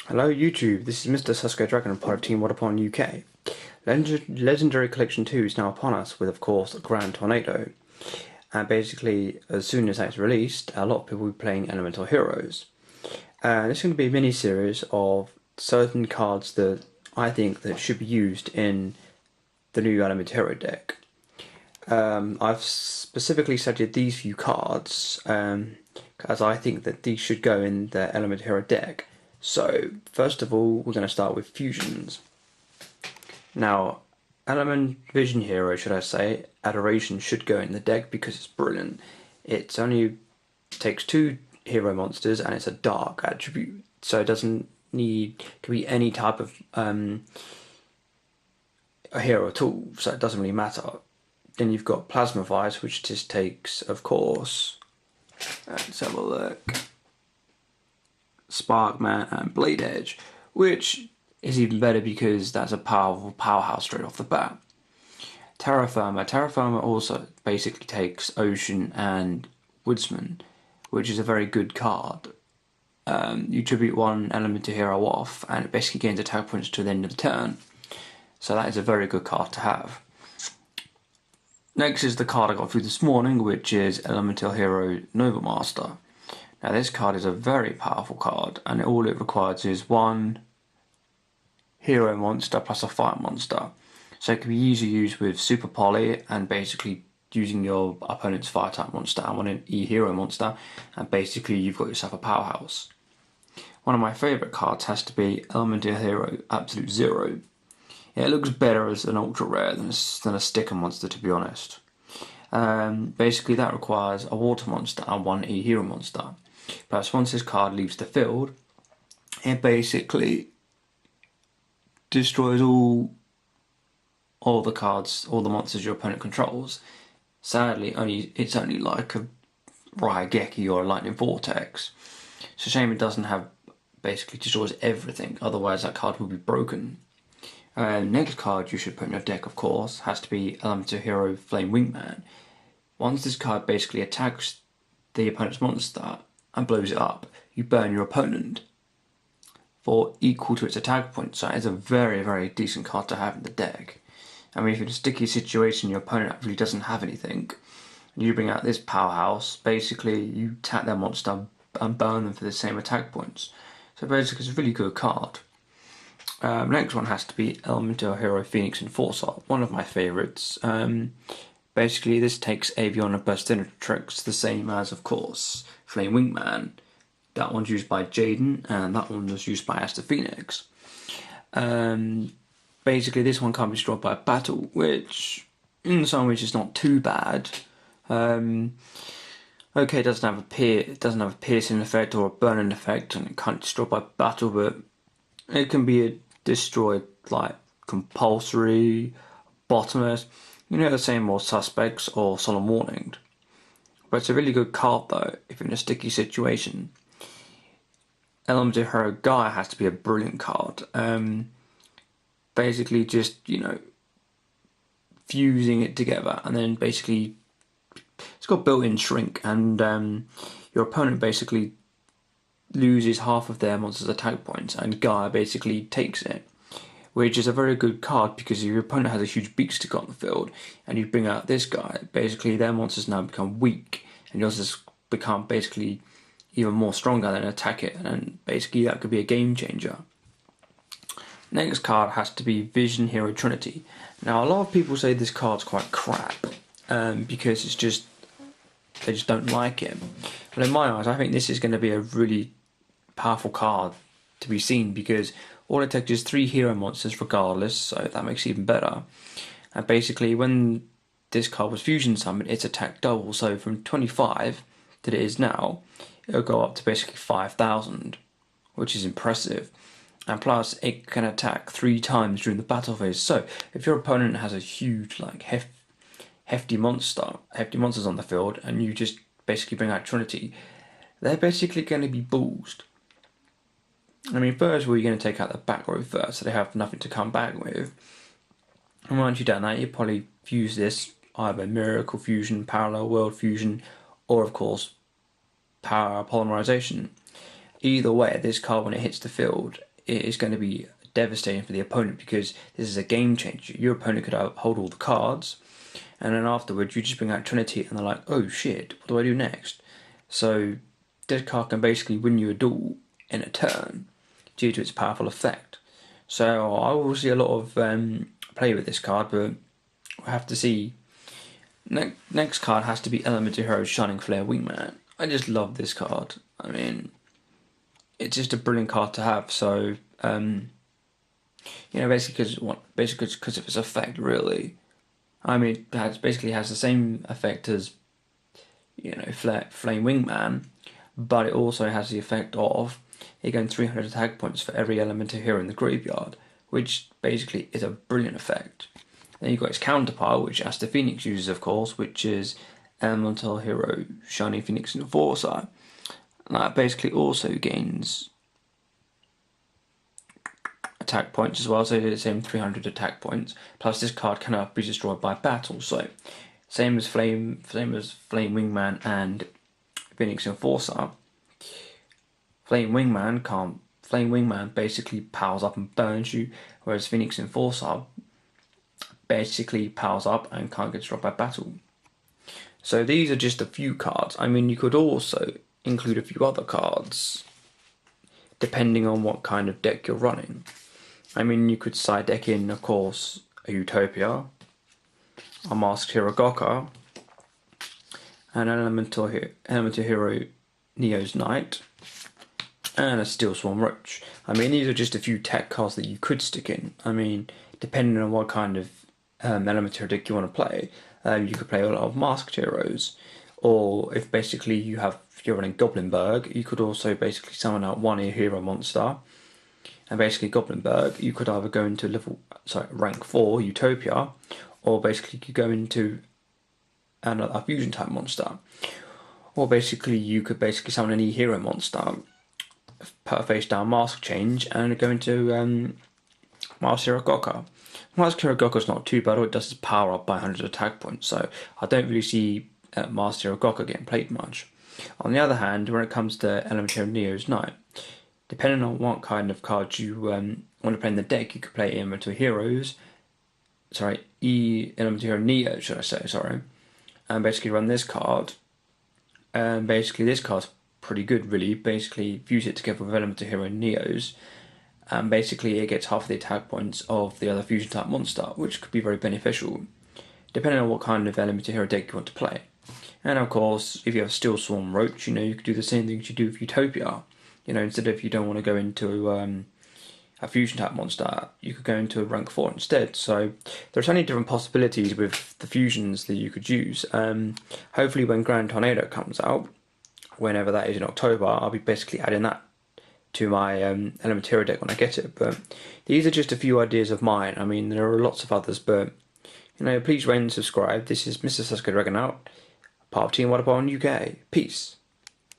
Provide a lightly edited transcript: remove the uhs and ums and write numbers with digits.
Hello YouTube, this is Mr. Sasuke Dragon, part of Teamwataponuk UK. Legendary Collection 2 is now upon us with, of course, Grand Tornado. And basically, as soon as that's released, a lot of people will be playing Elemental Heroes. This is going to be a mini-series of certain cards that I think that should be used in the new Elemental Hero deck. I've specifically selected these few cards, as I think that these should go in the Elemental Hero deck. So, first of all, we're going to start with fusions. Now, Element Vision Hero, should I say, Adoration should go in the deck because it's brilliant. It only takes 2 hero monsters and it's a dark attribute, so it doesn't need to be any type of a hero at all, so it doesn't really matter. Then you've got Plasma Vice, which just takes, of course, let's have a look, Sparkman and Blade Edge, which is even better because that's a powerful powerhouse straight off the bat. Terra Firma also basically takes Ocean and Woodsman, which is a very good card. You tribute one element to hero off, and it basically gains attack points to the end of the turn. So that is a very good card to have. Next is the card I got through this morning, which is Elemental Hero Nova Master. Now this card is a very powerful card, and all it requires is one hero monster plus a fire monster. So it can be easily used with Super Poly and basically using your opponent's fire type monster and one E-hero monster, and basically you've got yourself a powerhouse. One of my favourite cards has to be Elemental Hero Absolute Zero. It looks better as an ultra rare than a sticker monster, to be honest. Basically that requires a water monster and one E-hero monster. Plus once this card leaves the field, it basically destroys all the cards, all the monsters your opponent controls. Sadly, it's only like a Raigeki or a Lightning Vortex. It's a shame it doesn't have, basically destroys everything, otherwise that card would be broken. Next card you should put in your deck, of course, has to be Elemental Hero Flame Wingman. Once this card basically attacks the opponent's monster and blows it up, you burn your opponent for equal to its attack point. So it's a very, very decent card to have in the deck. I mean, if you're in a sticky situation, your opponent actually doesn't have anything, and you bring out this powerhouse, basically you tap their monster and burn them for the same attack points. So basically it's a really good card. Next one has to be Elemental Hero Phoenix Enforcer, one of my favourites. Basically this takes Avion and Burstinatrix, the same as, of course, Flame Wingman. That one's used by Jaden, and that one was used by Asta Phoenix. Basically this one can't be destroyed by a battle, which in some ways is not too bad. Okay, it doesn't have a piercing effect or a burning effect, and it can't be destroyed by battle, but it can be destroyed like compulsory, bottomless, the same more suspects or solemn warning. But it's a really good card though, if you're in a sticky situation. Elemental Hero Gaia has to be a brilliant card. Basically just, fusing it together, and then basically it's got built-in shrink, and your opponent basically loses half of their monster's attack points, and Gaia basically takes it, which is a very good card because if your opponent has a huge beak stick on the field and you bring out this guy, basically their monsters now become weak and yours has become basically even more stronger than attack it, and basically that could be a game changer. Next card has to be Vision Hero Trinity. Now a lot of people say this card's quite crap because they just don't like it. But in my eyes, I think this is going to be a really powerful card to be seen because all it takes is 3 hero monsters regardless, so that makes it even better. And basically when this card was fusion summoned, its attack doubles, so from 25 that it is now, it'll go up to basically 5,000, which is impressive. And plus it can attack 3 times during the battle phase, so if your opponent has a huge hefty monsters on the field and you just basically bring out Trinity, they're basically going to be ballsed. I mean, first of all, you're going to take out the back row first, so they have nothing to come back with. And once you've done that, you probably fuse this, either Miracle Fusion, Parallel World Fusion, or of course, Power Polymerization. Either way, this card, when it hits the field, it is going to be devastating for the opponent, because this is a game changer. Your opponent could hold all the cards, and then afterwards you just bring out Trinity and they're like, oh shit, what do I do next? So this card can basically win you a duel in a turn due to its powerful effect. So I will see a lot of play with this card, but we'll have to see. Next card has to be Elemental Hero Shining Flare Wingman. I just love this card. I mean, it's just a brilliant card to have. So, basically because of its effect, really. I mean, it basically has the same effect as, Flame Wingman, but it also has the effect of it going 300 attack points for every Elemental Hero in the graveyard, which basically is a brilliant effect. Then you've got its counterpart, which Asta Phoenix uses, of course, which is Elemental Hero Shining Phoenix Enforcer. And that basically also gains attack points as well, so the same 300 attack points. Plus, this card cannot be destroyed by battle, so same as Flame Wingman and Phoenix Enforcer. Flame Wingman basically powers up and burns you, whereas Phoenix Enforcer basically powers up and can't get destroyed by battle. So these are just a few cards. I mean, you could also include a few other cards, depending on what kind of deck you're running. I mean, you could side deck in, of course, a Utopia, a Masked Hero Gokka, an Elemental Hero Neo's Knight, and a Steel Swarm Roach. I mean, these are just a few tech cards that you could stick in. I mean, depending on what kind of Elemental Hero deck you want to play, you could play a lot of Masked Heroes, or if basically you're running Goblinberg, you could also basically summon out one hero monster. And basically Goblinberg, you could either go into rank 4 Utopia, or basically you go into a fusion type monster, or basically you could summon any hero monster, put a face down mask change, and go into Masked Hero Gokka. Masked Hero Gokka is not too bad. All it does is power up by 100 attack points, so I don't really see Masked Hero Gokka getting played much. On the other hand, when it comes to Elemental Hero Neo's Knight, depending on what kind of cards you want to play in the deck, you could play Elemental Hero Neo, should I say, sorry, and basically run this card. And basically this card's pretty good, really. Basically fuse it together with Elemental Hero Neos, and basically it gets half the attack points of the other fusion type monster, which could be very beneficial, depending on what kind of Elemental Hero deck you want to play. And of course, if you have Steel Swarm Roach, you could do the same things you do with Utopia. Instead of, you don't want to go into a fusion type monster, you could go into a rank 4 instead. So there's so many different possibilities with the fusions that you could use. Hopefully when Grand Tornado comes out, whenever that is in October, I'll be basically adding that to my Elemental Hero deck when I get it. But these are just a few ideas of mine. I mean, there are lots of others, but please rate and subscribe. This is Mr. Sasuke Dragon out, part of Teamwataponuk UK. Peace.